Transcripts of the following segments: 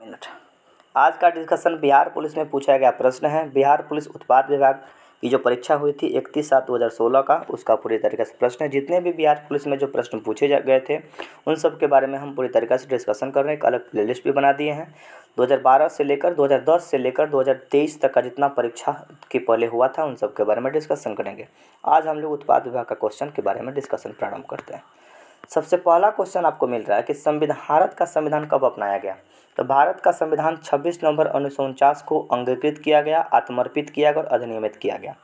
Minute. आज का discussion Bihar police में पूछा गया प्रश्न है। बिहार पुलिस उत्पाद विभाग की जो परीक्षा हुई थी 31/7/2016 का, उसका पूरी तरीके से प्रश्न है। जितने भी बिहार पुलिस में जो प्रश्न पूछे गए थे उन सब के बारे में हम पूरी तरीके से डिस्कशन कर रहे हैं। एक अलग प्लेलिस्ट भी बना दिए हैं। 2012 से लेकर 2010 से लेकर 2023 तक का जितना परीक्षा के पहले हुआ था उन सब के बारे में डिस्कशन करेंगे। आज हम लोग उत्पाद विभाग का क्वेश्चन के बारे में डिस्कशन प्रारंभ करते हैं। सबसे पहला क्वेश्चन आपको मिल रहा है कि भारत का संविधान कब अपनाया गया। तो भारत का संविधान 26 नवंबर 1949 को अंगीकृत किया गया, आत्मर्पित किया गया और अधिनियमित किया गया।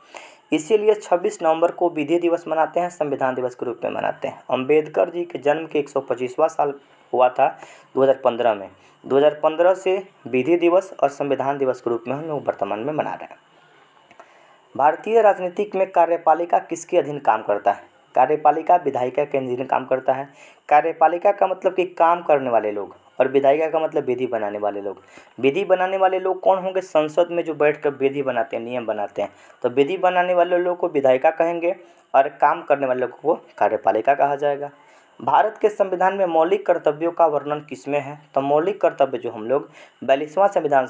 इसीलिए 26 नवंबर को विधि दिवस मनाते हैं, संविधान दिवस के रूप में मनाते हैं। अंबेडकर जी के जन्म के 125वां साल हुआ था 2015 में। 2015 से विधि दिवस और संविधान दिवस के रूप में हम लोग वर्तमान में मना रहे हैं। भारतीय राजनीतिक में कार्यपालिका किसके अधीन काम करता है। कार्यपालिका विधायिका के अधीन काम करता है। कार्यपालिका का मतलब कि काम करने वाले लोग, और विधायिका का मतलब विधि बनाने वाले लोग। विधि बनाने वाले लोग कौन होंगे? संसद में जो बैठकर विधि बनाते हैं, नियम बनाते हैं। तो विधि बनाने वाले लोग को विधायिका कहेंगे और काम करने वाले लोगों को कार्यपालिका कहा जाएगा। भारत के संविधान में मौलिक कर्तव्यों का वर्णन किसमें है? तो मौलिक कर्तव्य जो हम लोग 42वां संविधान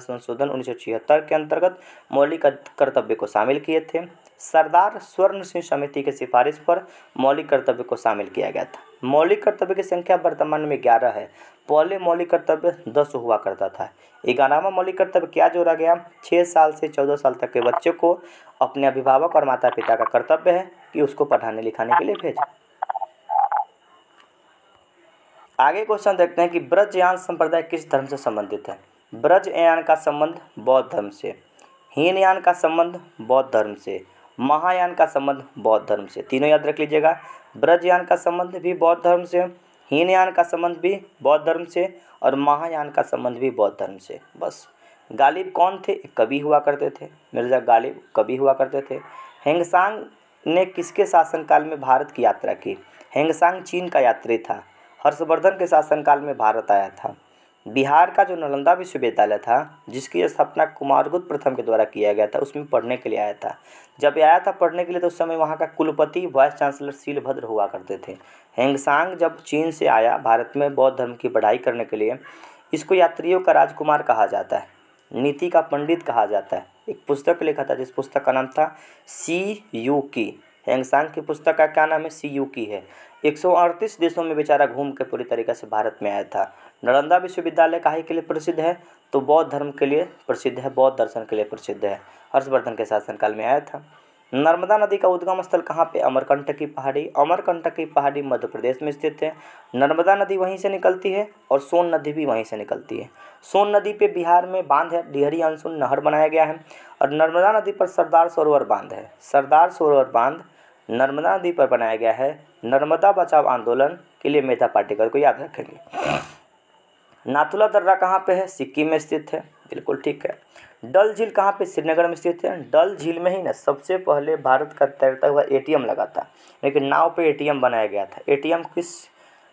संशोधन 1976 के अंतर्गत मौलिक कर्तव्य को शामिल किए थे। सरदार स्वर्ण सिंह समिति की सिफारिश पर मौलिक कर्तव्य को शामिल किया गया था। मौलिक कर्तव्य की संख्या वर्तमान में 11 है। पहले मौलिक कर्तव्य 10 हुआ करता था। 11वां मौलिक कर्तव्य क्या जोड़ा गया? 6 साल से 14 साल तक के बच्चे को अपने अभिभावक और माता पिता का कर्तव्य है कि उसको पढ़ाने लिखाने के लिए भेजें। आगे क्वेश्चन देखते हैं कि ब्रजयान संप्रदाय किस धर्म से संबंधित है। ब्रजयान का संबंध बौद्ध धर्म से, हीनयान का संबंध बौद्ध धर्म से, महायान का संबंध बौद्ध धर्म से। तीनों याद रख लीजिएगा। ब्रजयान का संबंध भी बौद्ध धर्म से, हीनयान का संबंध भी बौद्ध धर्म से और महायान का संबंध भी बौद्ध धर्म से। बस। गालिब कौन थे? कवि हुआ करते थे। मिर्जा गालिब कवि हुआ करते थे। हेंगसांग ने किसके शासनकाल में भारत की यात्रा की? हेंगसांग चीन का यात्री था। हर्षवर्धन के शासनकाल में भारत आया था। बिहार का जो नालंदा विश्वविद्यालय था जिसकी स्थापना कुमारगुप्त प्रथम के द्वारा किया गया था, उसमें पढ़ने के लिए आया था। जब आया था पढ़ने के लिए तो उस समय वहाँ का कुलपति वाइस चांसलर शीलभद्र हुआ करते थे। हेंगसांग जब चीन से आया भारत में बौद्ध धर्म की पढ़ाई करने के लिए, इसको यात्रियों का राजकुमार कहा जाता है, नीति का पंडित कहा जाता है। एक पुस्तक लिखा था जिस पुस्तक का नाम था सी यू की। हेंगसांग की पुस्तक का क्या नाम है? सी यू की है। 138 देशों में बेचारा घूम के पूरी तरीके से भारत में आया था। नालंदा विश्वविद्यालय काहे के लिए प्रसिद्ध है? तो बौद्ध धर्म के लिए प्रसिद्ध है, बौद्ध दर्शन के लिए प्रसिद्ध है। हर्षवर्धन के शासनकाल में आया था। नर्मदा नदी का उद्गम स्थल कहाँ पे? अमरकंटक की पहाड़ी। अमरकंटक की पहाड़ी मध्य प्रदेश में स्थित है। नर्मदा नदी वहीं से निकलती है और सोन नदी भी वहीं से निकलती है। सोन नदी पे बिहार में बांध है, डिहरी अनसुन नहर बनाया गया है। और नर्मदा नदी पर सरदार सरोवर बांध है। सरदार सरोवर बांध नर्मदा नदी पर बनाया गया है। नर्मदा बचाओ आंदोलन के लिए मेधा पाटेकर को याद रखेंगे। नाथुला दर्रा कहाँ पे है? सिक्किम में स्थित है। बिल्कुल ठीक है। डल झील कहाँ पे? श्रीनगर में स्थित है। डल झील में ही ना सबसे पहले भारत का तैरता हुआ एटीएम लगा था, लेकिन नाव पे एटीएम बनाया गया था। एटीएम किस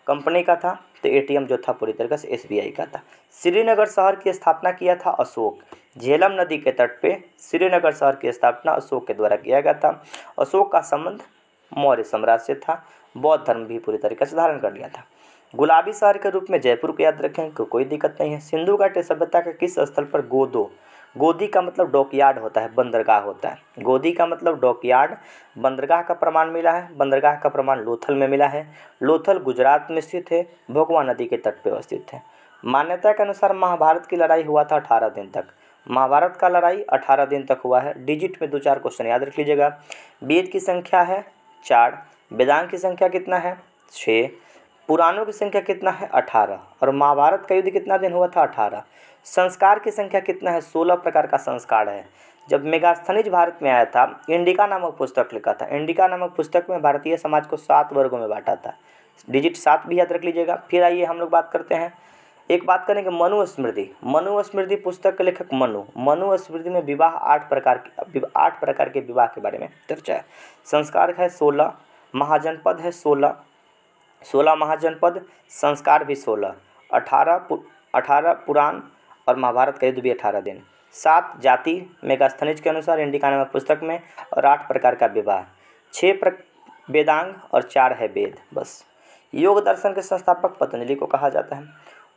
कंपनी का था? तो एटीएम जो था पूरी तरीके से एसबीआई का था। श्रीनगर शहर की स्थापना किया था अशोक। झेलम नदी के तट पे श्रीनगर शहर की स्थापना अशोक के द्वारा किया गया था। अशोक का संबंध मौर्य साम्राज्य से था। बौद्ध धर्म भी पूरी तरीके से धारण कर लिया था। गुलाबी शहर के रूप में जयपुर को याद रखें, कोई दिक्कत नहीं है। सिंधु घाटी सभ्यता के किस स्थल पर गोदी का मतलब डॉकयार्ड होता है, बंदरगाह होता है। गोदी का मतलब डॉकयार्ड, बंदरगाह का प्रमाण मिला है। बंदरगाह का प्रमाण लोथल में मिला है। लोथल गुजरात में स्थित है, भोगवा नदी के तट पर अवस्थित है। मान्यता के अनुसार महाभारत की लड़ाई हुआ था 18 दिन तक। महाभारत का लड़ाई 18 दिन तक हुआ है। डिजिट में 2-4 क्वेश्चन याद रख लीजिएगा। वेद की संख्या है 4, वेदांत की संख्या कितना है? 6, पुराणों की संख्या कितना है? 18। और महाभारत का युद्ध कितना दिन हुआ था? 18। संस्कार की संख्या कितना है? 16 प्रकार का संस्कार है। जब मेगास्थनीज भारत में आया था, इंडिका नामक पुस्तक लिखा था। इंडिका नामक पुस्तक में भारतीय समाज को 7 वर्गों में बांटा था। डिजिट 7 भी याद रख लीजिएगा। फिर आइए हम लोग बात करते हैं, एक बात करेंगे मनुस्मृति। मनुस्मृति पुस्तक के लेखक मनुस्मृति में विवाह 8 प्रकार के विवाह के बारे में चर्चा है। संस्कार है 16, महाजनपद है 16 महाजनपद, संस्कार भी 16, 18 पुराण और महाभारत का युद्ध भी 18 दिन, 7 जाति मेगास्थनीज के अनुसार इंडिका नामक पुस्तक में, और 8 प्रकार का विवाह, 6 वेदांग और 4 है वेद। बस। योग दर्शन के संस्थापक पतंजलि को कहा जाता है।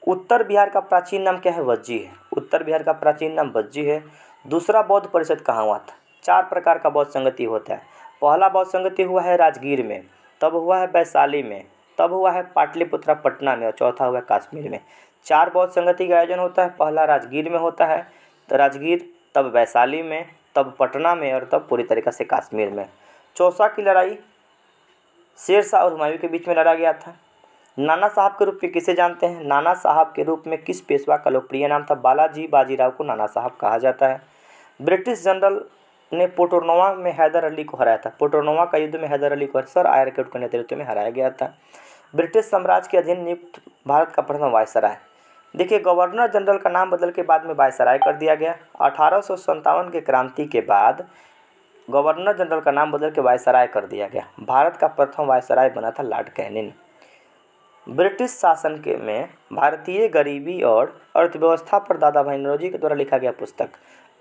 उत्तर बिहार का प्राचीन नाम क्या है? वज्जी है। उत्तर बिहार का प्राचीन नाम वज्जी है। दूसरा बौद्ध परिषद कहाँ हुआ था? 4 प्रकार का बौद्ध संगति होता है। पहला बौद्ध संगति हुआ है राजगीर में, तब हुआ है वैशाली में, तब हुआ है पाटलिपुत्रा पटना में और चौथा हुआ है कश्मीर में। 4 बौद्ध संगति का आयोजन होता है। पहला राजगीर में होता है, तो राजगीर, तब वैशाली में, तब पटना में और तब पूरी तरीक़े से कश्मीर में। चौसा की लड़ाई शेर शाह और हुमायूं के बीच में लड़ा गया था। नाना साहब के रूप में किसे जानते हैं? नाना साहब के रूप में किस पेशवा का लोकप्रिय नाम था? बालाजी बाजीराव को नाना साहब कहा जाता है। ब्रिटिश जनरल ने पोटोनोवा में हैदर अली को हराया था। पोटोनोवा का युद्ध में हैदर अली को सर आयरकट के नेतृत्व में हराया गया था। ब्रिटिश साम्राज्य के अधीन नियुक्त भारत का प्रथम वायसराय। देखिए, गवर्नर जनरल का नाम बदल के बाद में वायसराय कर दिया गया। 1857 के क्रांति के बाद गवर्नर जनरल का नाम बदल के वायसराय कर दिया गया। भारत का प्रथम वायसराय बना था लॉर्ड कैनिंग। ब्रिटिश शासन के में भारतीय गरीबी और अर्थव्यवस्था पर दादा भाई नौरोजी के द्वारा लिखा गया पुस्तक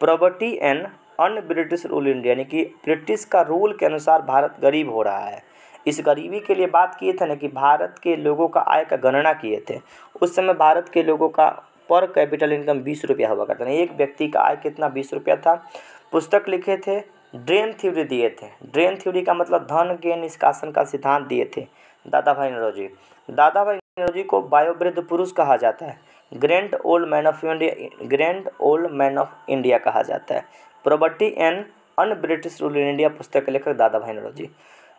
property and un British rule India, यानी कि ब्रिटिश का रूल के अनुसार भारत गरीब हो रहा है। इस गरीबी के लिए बात किए थे ना कि भारत के लोगों का आय का गणना किए थे। उस समय भारत के लोगों का पर कैपिटल इनकम 20 रुपया हुआ करता था। एक व्यक्ति का आय कितना? 20 रुपया था। पुस्तक लिखे थे, ड्रेन थ्योरी दिए थे। ड्रेन थ्योरी का मतलब धन के निष्कासन का सिद्धांत दिए थे दादा भाई नौरोजी। दादा भाई नौरोजी को वयोवृद्ध पुरुष कहा जाता है। Grand old man of India, grand old man of India कहा जाता है। Property and un British rule in India पुस्तक के लेखक Dadabhai Naoroji.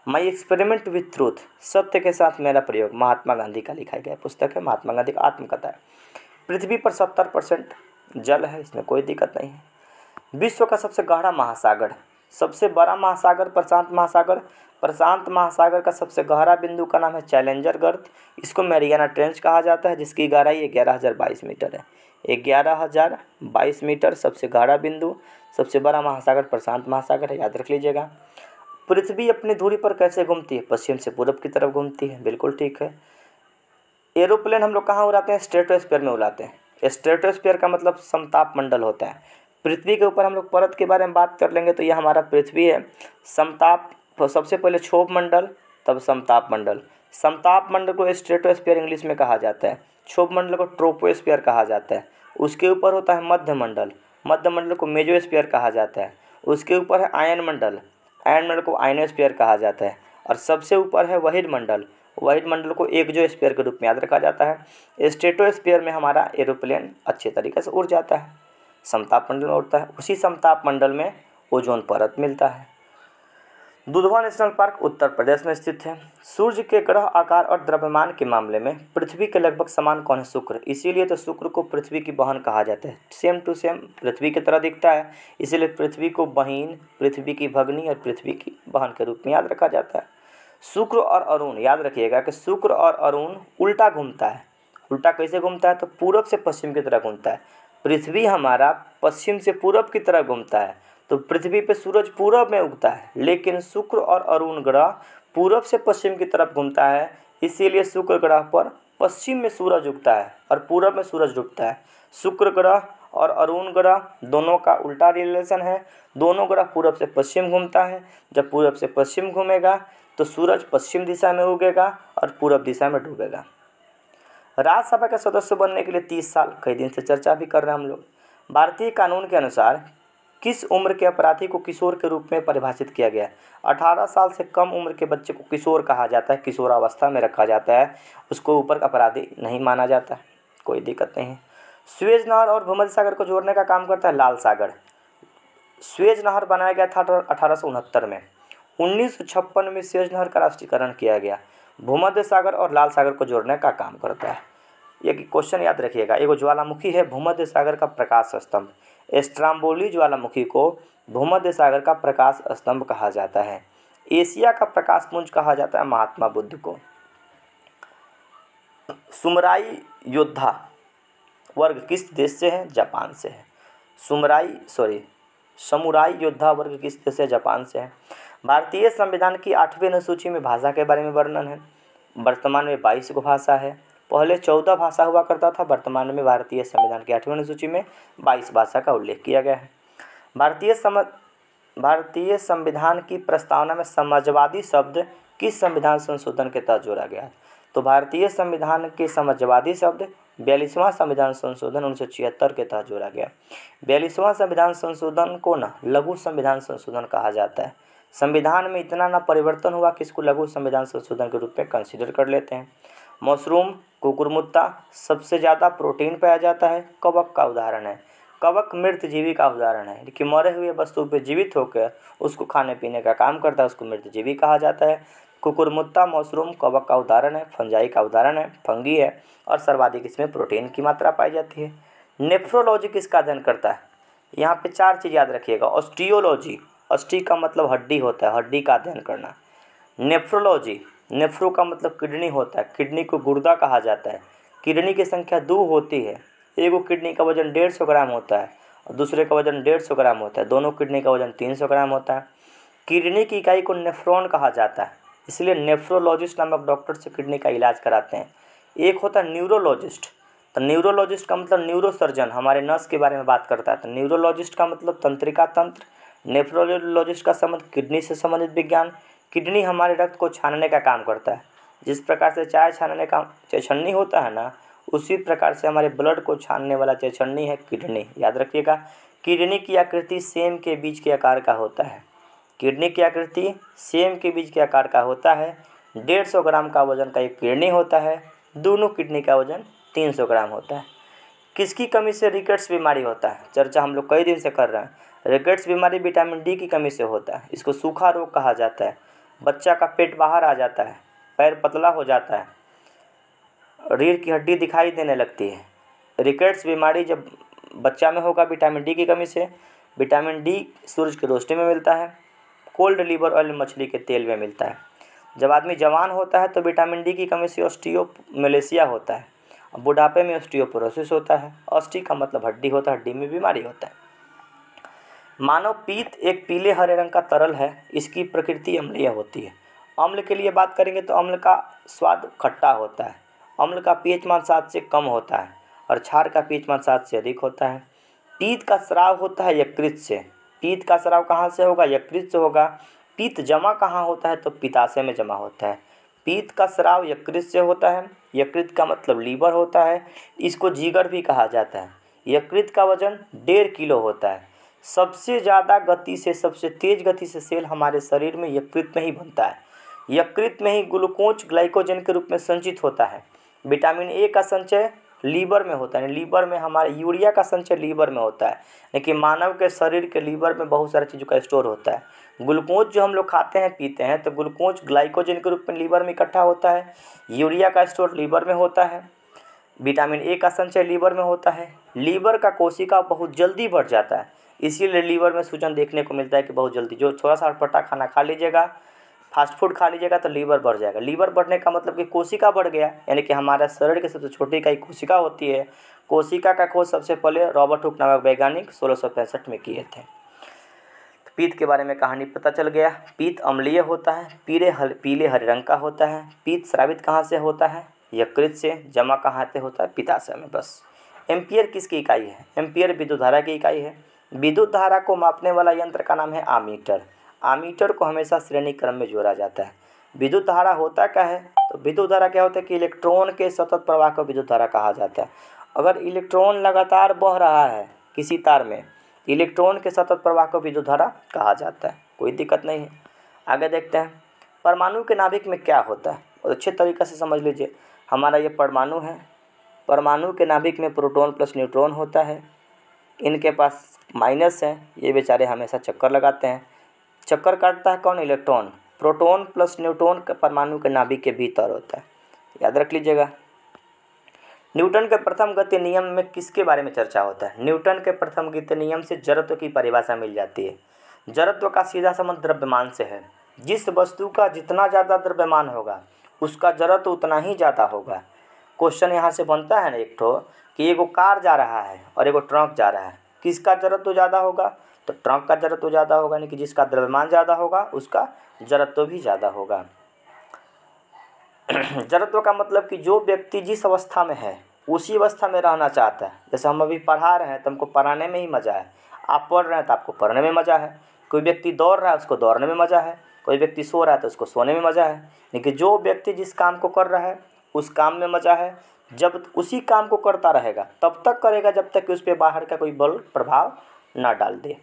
My experiment with truth, सत्य के साथ मेरा प्रयोग, महात्मा गांधी का लिखा गया पुस्तक है। महात्मा गांधी का आत्मकथा है। पृथ्वी पर 70% जल है, इसमें कोई दिक्कत नहीं है। विश्व का सबसे गहरा महासागर, सबसे बड़ा महासागर प्रशांत महासागर। प्रशांत महासागर का सबसे गहरा बिंदु का नाम है चैलेंजर गर्त। इसको मैरियाना ट्रेंच कहा जाता है, जिसकी गहराई 11,022 मीटर है। 11,022 मीटर सबसे गहरा बिंदु। सबसे बड़ा महासागर प्रशांत महासागर है, याद रख लीजिएगा। पृथ्वी अपनी धुरी पर कैसे घूमती है? पश्चिम से पूरब की तरफ घूमती है, बिल्कुल ठीक है। एरोप्लेन हम लोग कहाँ उड़ाते हैं? स्ट्रेटोस्फीयर में उड़ाते हैं। स्ट्रेटोस्फीयर का मतलब समताप मंडल होता है। पृथ्वी के ऊपर हम लोग परत के बारे में बात कर लेंगे तो यह हमारा पृथ्वी है। समताप, तो सबसे पहले क्षोभ मंडल, तब समताप मंडल। समताप मंडल को स्ट्रेटोस्फीयर इंग्लिश में कहा जाता है। क्षोभ मंडल को ट्रोपोस्फीयर कहा जाता है। उसके ऊपर होता है मध्य मंडल, मध्य मंडल को मेजोस्फीयर कहा जाता है। उसके ऊपर है आयन मंडल, आयन मंडल को आयनोस्फीयर कहा जाता है। और सबसे ऊपर है वहीड मंडल, वहीड मंडल को एक्सोस्फीयर के रूप में याद रखा जाता है। स्ट्रेटोस्फीयर में हमारा एरोप्लेन अच्छे तरीके से उड़ जाता है, समताप मंडल में उड़ता है। उसी समताप मंडल में ओजोन परत मिलता है। दुधवा नेशनल पार्क उत्तर प्रदेश में स्थित है। सूर्य के ग्रह आकार और द्रव्यमान के मामले में पृथ्वी के लगभग समान कौन है? शुक्र। इसीलिए तो शुक्र को पृथ्वी की बहन कहा जाता है। सेम टू सेम पृथ्वी की तरह दिखता है, इसीलिए पृथ्वी को बहिन, पृथ्वी की भगनी और पृथ्वी की बहन के रूप में याद रखा जाता है। शुक्र और अरुण, याद रखिएगा कि शुक्र और अरुण उल्टा घूमता है। उल्टा कैसे घूमता है? तो पूरब से पश्चिम की तरह घूमता है। पृथ्वी हमारा पश्चिम से पूरब की तरह घूमता है, तो पृथ्वी पे सूरज पूरब में उगता है, लेकिन शुक्र और अरुण ग्रह पूरब से पश्चिम की तरफ घूमता है। इसीलिए शुक्र ग्रह पर पश्चिम में सूरज उगता है और पूरब में सूरज डूबता है। शुक्र ग्रह और अरुण ग्रह दोनों का उल्टा रिलेशन है। दोनों ग्रह पूरब से पश्चिम घूमता है। जब पूरब से पश्चिम घूमेगा तो सूरज पश्चिम दिशा में उगेगा और पूरब दिशा में डूबेगा। राज्यसभा के सदस्य बनने के लिए 30 साल, कई दिन से चर्चा भी कर रहे हैं हम लोग। भारतीय कानून के अनुसार किस उम्र के अपराधी को किशोर के रूप में परिभाषित किया गया है? 18 साल से कम उम्र के बच्चे को किशोर कहा जाता है, किशोरावस्था में रखा जाता है, उसको ऊपर का अपराधी नहीं माना जाता है, कोई दिक्कत नहीं है। स्वेज नहर और भूमध्य सागर को जोड़ने का काम करता है लाल सागर। स्वेज नहर बनाया गया था 1869 में। 1956 में स्वेज नहर का राष्ट्रीयकरण किया गया। भूमध्य सागर और लाल सागर को जोड़ने का काम करता है। ये क्वेश्चन याद रखिएगा। एगो ज्वालामुखी है भूमध्य सागर का प्रकाश स्तंभ। स्ट्राम्बोली ज्वालामुखी को भूमध्य सागर का प्रकाश स्तंभ कहा जाता है। एशिया का प्रकाश पुंज कहा जाता है महात्मा बुद्ध को। सुमराई योद्धा वर्ग किस देश से है? जापान से है। समुराई योद्धा वर्ग किस देश से? जापान से है। भारतीय संविधान की 8वीं अनुसूची में भाषा के बारे में वर्णन है। वर्तमान में 22 गो भाषा है। पहले 14 भाषा हुआ करता था, वर्तमान में भारतीय संविधान की 8वीं अनुसूची में 22 भाषा का उल्लेख किया गया है। भारतीय संविधान की प्रस्तावना में समाजवादी शब्द किस संविधान संशोधन के तहत जोड़ा गया है? तो भारतीय संविधान के समाजवादी शब्द 42वां संविधान संशोधन 1976 के तहत जोड़ा गया। 42वां संविधान संशोधन को ना लघु संविधान संशोधन कहा जाता है। संविधान में इतना ना परिवर्तन हुआ कि इसको लघु संविधान संशोधन के रूप में कंसीडर कर लेते हैं। मशरूम, कुकुरमुत्ता, सबसे ज़्यादा प्रोटीन पाया जाता है, कवक का उदाहरण है। कवक मृत जीवी का उदाहरण है कि मरे हुए वस्तु पर जीवित होकर उसको खाने पीने का काम करता है, उसको मृत जीवी कहा जाता है। कुकुरमुत्ता मशरूम कवक का उदाहरण है, फंजाई का उदाहरण है, फंगी है और सर्वाधिक इसमें प्रोटीन की मात्रा पाई जाती है। नेफ्रोलॉजी किसका अध्ययन करता है? यहाँ पे 4 चीज़ याद रखिएगा। ऑस्टियोलॉजी, ऑस्टी का मतलब हड्डी होता है, हड्डी का अध्ययन करना। नेफ्रोलॉजी, नेफ्रो का मतलब किडनी होता है, किडनी को गुर्दा कहा जाता है। किडनी की संख्या 2 होती है, एगो किडनी का वजन 150 ग्राम होता है और दूसरे का वजन 150 ग्राम होता है, दोनों किडनी का वजन 300 ग्राम होता है। किडनी की इकाई को नेफ्रॉन कहा जाता है, इसलिए नेफ्रोलॉजिस्ट नामक डॉक्टर से किडनी का इलाज कराते हैं। एक होता है न्यूरोलॉजिस्ट, तो न्यूरोलॉजिस्ट का मतलब न्यूरोसर्जन, हमारे नस के बारे में बात करता है। तो न्यूरोलॉजिस्ट का मतलब तंत्रिका तंत्र, नेफ्रोलॉजिस्ट का संबंध किडनी से संबंधित विज्ञान। किडनी हमारे रक्त को छानने का काम करता है, जिस प्रकार से चाय छानने का छन्नी होता है ना, उसी प्रकार से हमारे ब्लड को छानने वाला छन्नी है किडनी, याद रखिएगा। किडनी की आकृति सेम के बीज के आकार का होता है, किडनी की आकृति सेम के बीज के आकार का होता है। 150 ग्राम का वजन का एक किडनी होता है, दोनों किडनी का वजन 300 ग्राम होता है। किसकी कमी से रिकेट्स बीमारी होता है? चर्चा हम लोग कई दिन से कर रहे हैं। रिकेट्स बीमारी विटामिन डी की कमी से होता है, इसको सूखा रोग कहा जाता है। बच्चा का पेट बाहर आ जाता है, पैर पतला हो जाता है, रीढ़ की हड्डी दिखाई देने लगती है। रिकेट्स बीमारी जब बच्चा में होगा विटामिन डी की कमी से। विटामिन डी सूरज की रोशनी में मिलता है, कोल्ड लिवर ऑयल मछली के तेल में मिलता है। जब आदमी जवान होता है तो विटामिन डी की कमी से ऑस्टियोमेलेसिया होता है, बुढ़ापे में ऑस्टियोपोरोसिस होता है। ऑस्टी का मतलब हड्डी होता है, हड्डी में बीमारी होता है। मानव पीत एक पीले हरे रंग का तरल है, इसकी प्रकृति अम्लीय होती है। अम्ल के लिए बात करेंगे तो अम्ल का स्वाद खट्टा होता है, अम्ल का पीएच मान 7 से कम होता है और क्षार का पीएच मान 7 से अधिक होता है। पीत का स्राव होता है यकृत से। पीत का स्राव कहाँ से होगा? यकृत से होगा। पीत जमा कहाँ होता है? तो पित्ताशय में जमा होता है। पीत का स्राव यकृत से होता है, यकृत का मतलब लीवर होता है, इसको जिगर भी कहा जाता है। यकृत का वजन 1.5 किलो होता है। सबसे ज़्यादा गति से, सबसे तेज़ गति से सेल हमारे शरीर में यकृत में ही बनता है। यकृत में ही ग्लूकोज ग्लाइकोजन के रूप में संचित होता है। विटामिन ए का संचय लीवर में होता है, लीवर में हमारे यूरिया का संचय लीवर में होता है। लेकिन मानव के शरीर के लीवर में बहुत सारी चीज़ों का स्टोर होता है। ग्लूकोज जो हम लोग खाते हैं पीते हैं तो ग्लूकोज ग्लाइकोजन के रूप में लीवर में इकट्ठा होता है। यूरिया का स्टोर लीवर में होता है। विटामिन ए का संचय लीवर में होता है। लीवर का कोशिका बहुत जल्दी बढ़ जाता है, इसीलिए लीवर में सूजन देखने को मिलता है कि बहुत जल्दी, जो थोड़ा सा अटपटा खाना खा लीजिएगा, फास्ट फूड खा लीजिएगा तो लीवर बढ़ जाएगा। लीवर बढ़ने का मतलब कि कोशिका बढ़ गया, यानी कि हमारा शरीर की सबसे छोटी इकाई कोशिका होती है। कोशिका का खोज सबसे पहले रॉबर्ट हुक नामक वैज्ञानिक 1665 में किए थे। तो पीत के बारे में कहानी पता चल गया। पीत अम्लीय होता है, पीले हरे रंग का होता है। पीत स्रावित कहाँ से होता है? यकृत से। जमा कहाँ से होता है? पित्ताशय में। बस। एम्पियर किसकी इकाई है? एम्पियर विद्युत धारा की इकाई है। विद्युत धारा को मापने वाला यंत्र का नाम है आमीटर। आमीटर को हमेशा श्रेणी क्रम में जोड़ा जाता है। विद्युत धारा होता क्या है? तो विद्युत धारा क्या होता है कि इलेक्ट्रॉन के सतत प्रवाह को विद्युत धारा कहा जाता है। अगर इलेक्ट्रॉन लगातार बह रहा है किसी तार में, इलेक्ट्रॉन के सतत प्रवाह को विद्युत धारा कहा जाता है। कोई दिक्कत नहीं है। आगे देखते हैं, परमाणु के नाभिक में क्या होता है, और अच्छे तरीक़े से समझ लीजिए। हमारा ये परमाणु है, परमाणु के नाभिक में प्रोटॉन प्लस न्यूट्रॉन होता है। इनके पास माइनस है, ये बेचारे हमेशा चक्कर लगाते हैं। चक्कर काटता है कौन? इलेक्ट्रॉन। प्रोटॉन प्लस न्यूट्रॉन का परमाणु के नाभिक के भीतर होता है, याद रख लीजिएगा। न्यूटन के प्रथम गति नियम में किसके बारे में चर्चा होता है? न्यूटन के प्रथम गति नियम से जड़त्व की परिभाषा मिल जाती है। जड़त्व का सीधा संबंध द्रव्यमान से है। जिस वस्तु का जितना ज़्यादा द्रव्यमान होगा उसका जड़त्व उतना ही ज़्यादा होगा। क्वेश्चन यहाँ से बनता है ना एक ठो कि एगो कार जा रहा है और एगो ट्रक जा रहा है, किसका जड़त्व ज़्यादा होगा? तो ट्रक का जड़त्व ज़्यादा होगा, यानी कि जिसका द्रव्यमान ज़्यादा होगा उसका जड़त्व भी ज़्यादा होगा। जड़त्व का मतलब कि जो व्यक्ति जिस अवस्था में है उसी अवस्था में रहना चाहता है। जैसे हम अभी पढ़ा रहे हैं तो हमको पढ़ाने में ही मज़ा है, आप पढ़ रहे हैं तो आपको पढ़ने में मज़ा है। कोई व्यक्ति दौड़ रहा है उसको दौड़ने में मज़ा है, कोई व्यक्ति सो रहा है तो उसको सोने में मज़ा है। लेकिन जो व्यक्ति जिस काम को कर रहा है उस काम में मज़ा है, जब उसी काम को करता रहेगा तब तक करेगा जब तक कि उस पर बाहर का कोई बल प्रभाव ना डाल दे।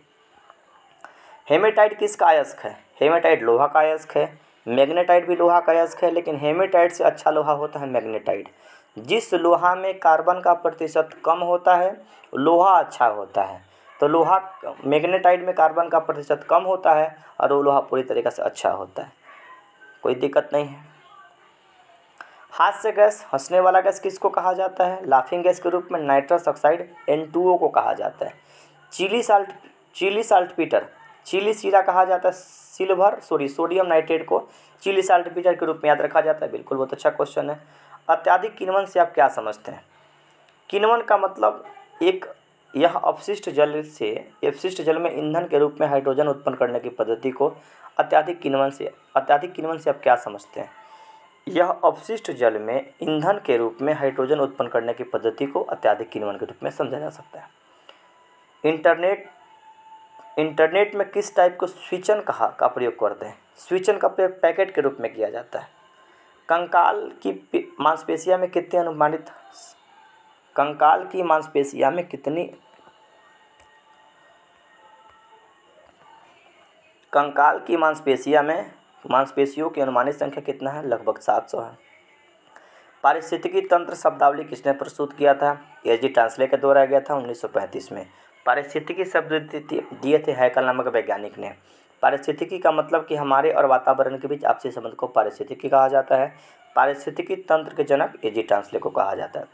हेमेटाइट किसका अयस्क है? हेमेटाइट लोहा का अयस्क है। मैग्नेटाइट भी लोहा का अयस्क है, लेकिन हेमेटाइट से अच्छा लोहा होता है मैग्नेटाइट। जिस लोहा में कार्बन का प्रतिशत कम होता है लोहा अच्छा होता है। तो लोहा मैग्नेटाइट में कार्बन का प्रतिशत कम होता है और वो लोहा पूरी तरीके से अच्छा होता है, कोई दिक्कत नहीं है। हास्य गैस, हंसने वाला गैस किसको कहा जाता है? लाफिंग गैस के रूप में नाइट्रस ऑक्साइड N2O को कहा जाता है। चिली साल्टपीटर, चिली सीरा कहा जाता है। सोडियम नाइट्रेट को चिली साल्टपीटर के रूप में याद रखा जाता है। बिल्कुल, बहुत अच्छा क्वेश्चन है। अत्यधिक किण्वन से आप क्या समझते हैं? किण्वन का मतलब यह अपशिष्ट जल में ईंधन के रूप में हाइड्रोजन उत्पन्न करने की पद्धति को अत्यधिक किण्वन से आप क्या समझते हैं? यह अपशिष्ट जल में ईंधन के रूप में हाइड्रोजन उत्पन्न करने की पद्धति को अत्यधिक किण्वन के रूप में समझा जा सकता है। इंटरनेट में किस टाइप को स्विचन का प्रयोग करते हैं? स्विचन का प्रयोग पैकेट के रूप में किया जाता है। कंकाल की मांसपेशियों में कितनी मांसपेशियों की अनुमानित संख्या कितना है? लगभग 700 है। पारिस्थितिकी तंत्र शब्दावली किसने प्रस्तुत किया था? एच.जी. टांसले के द्वारा गया था 1935 में। पारिस्थितिकी शब्द दिए थे हैकल नामक वैज्ञानिक ने। पारिस्थितिकी का मतलब कि हमारे और वातावरण के बीच आपसी संबंध को पारिस्थितिकी कहा जाता है। पारिस्थितिकी तंत्र के जनक एच.जी. टांसले को कहा जाता है।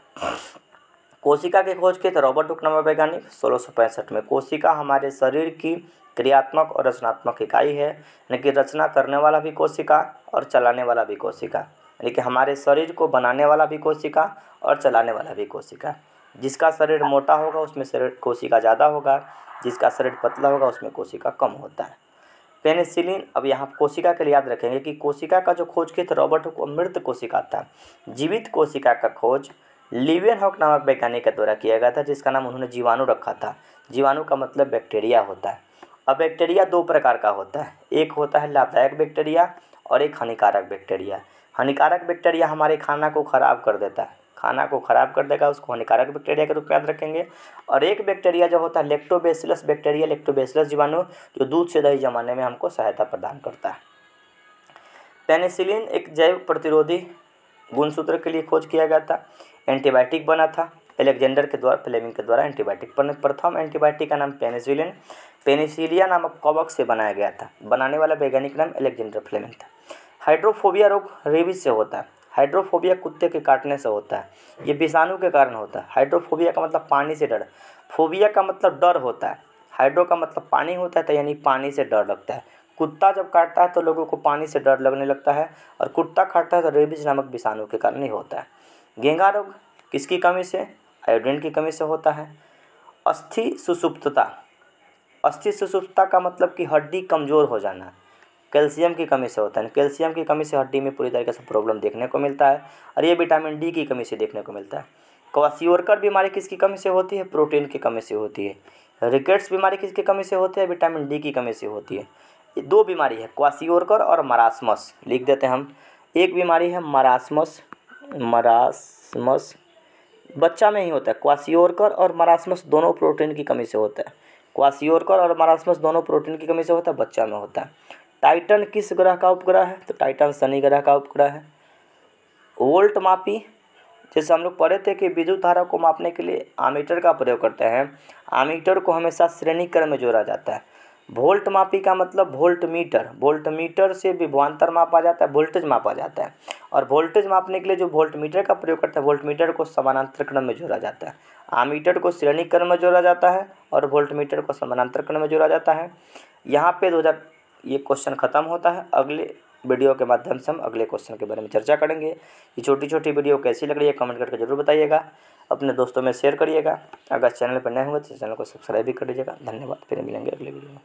कोशिका की खोज की थे रॉबर्ट हुक नामक वैज्ञानिक 1665 में। कोशिका हमारे शरीर की क्रियात्मक और रचनात्मक इकाई है, यानी कि रचना करने वाला भी कोशिका और चलाने वाला भी कोशिका, यानी कि हमारे शरीर को बनाने वाला भी कोशिका और चलाने वाला भी कोशिका। जिसका शरीर मोटा होगा उसमें शरीर कोशिका ज़्यादा होगा, जिसका शरीर पतला होगा उसमें कोशिका कम होता है। पेनिसिलिन, अब यहाँ कोशिका के लिए याद रखेंगे कि कोशिका का जो खोज किया था रॉबर्ट हुक, मृत कोशिका था। जीवित कोशिका का खोज लीवेनहॉक नामक वैज्ञानिक के द्वारा किया गया था, जिसका नाम उन्होंने जीवाणु रखा था। जीवाणु का मतलब बैक्टीरिया होता है। अब बैक्टीरिया दो प्रकार का होता है, एक होता है लाभदायक बैक्टीरिया और एक हानिकारक बैक्टीरिया। हानिकारक बैक्टीरिया हमारे खाना को खराब कर देता है, खाना को खराब कर देगा, उसको हानिकारक बैक्टीरिया के रूप में याद रखेंगे। और एक बैक्टीरिया जो होता है लैक्टोबैसिलस बैक्टीरिया, लैक्टोबैसिलस जीवाणु, जो दूध से दही जमाने में हमको सहायता प्रदान करता है। पेनिसिलिन एक जैव प्रतिरोधी गुणसूत्र के लिए खोज किया गया था। एंटीबायोटिक बना था फ्लेमिंग के द्वारा एंटीबायोटिक बने। प्रथम एंटीबायोटिक का नाम पेनिसिलिया नामक कवक से बनाया गया था। बनाने वाला वैज्ञानिक नाम अलेक्जेंडर फ्लेमिंग था। हाइड्रोफोबिया रोग रेबीज से होता है। हाइड्रोफोबिया कुत्ते के काटने से होता है, ये विषाणु के कारण होता है। हाइड्रोफोबिया का मतलब पानी से डर, फोबिया का मतलब डर होता है। हाइड्रो का मतलब पानी होता है, तो यानी पानी से डर लगता है। कुत्ता जब काटता है तो लोगों को पानी से डर लगने लगता है, और कुत्ता काटता है तो रेबीज नामक विषाणु के कारण ही होता है। घेंघा रोग किसकी कमी से? आयोडीन की कमी से होता है। अस्थि सुषुप्तता का मतलब कि हड्डी कमज़ोर हो जाना, कैल्शियम की कमी से होता है। कैल्शियम की कमी से हड्डी में पूरी तरीके से प्रॉब्लम देखने को मिलता है, और ये विटामिन डी की कमी से देखने को मिलता है। क्वाशियोरकर बीमारी किसकी कमी से होती है? प्रोटीन की कमी से होती है। रिकेट्स बीमारी किसकी कमी से होती है? विटामिन डी की कमी से होती है। ये दो बीमारी है, क्वाशियोरकर और मरासमस, लिख देते हैं हम। एक बीमारी है मरासमस बच्चा में ही होता है। क्वाशियोरकर और मरासमस दोनों प्रोटीन की कमी से होता है। क्वाशियोरकर और मरासमस दोनों प्रोटीन की कमी से होता है, बच्चा में होता है। टाइटन किस ग्रह का उपग्रह है? तो टाइटन शनि ग्रह का उपग्रह है। वोल्ट मापी, जैसे हम लोग पढ़े थे कि विद्युत धारा को मापने के लिए आमीटर का प्रयोग करते हैं। आमीटर को हमेशा श्रेणी क्रम में जोड़ा जाता है। वोल्ट मापी का मतलब वोल्टमीटर से विभवांतर मापा जाता है, वोल्टेज मापा जाता है। और वोल्टेज मापने के लिए जो वोल्टमीटर का प्रयोग करते हैं, वोल्टमीटर को समानांतर क्रम में जोड़ा जाता है। आमीटर को श्रेणी क्रम में जोड़ा जाता है और वोल्टमीटर को समानांतर क्रम में जोड़ा जाता है। यहाँ पे ये क्वेश्चन ख़त्म होता है। अगले वीडियो के माध्यम से हम अगले क्वेश्चन के बारे में चर्चा करेंगे। ये छोटी छोटी वीडियो कैसी लग रही है कमेंट करके जरूर बताइएगा, अपने दोस्तों में शेयर करिएगा। अगर चैनल पर नए होंगे तो चैनल को सब्सक्राइब भी कर लीजिएगा। धन्यवाद, फिर मिलेंगे अगले वीडियो में।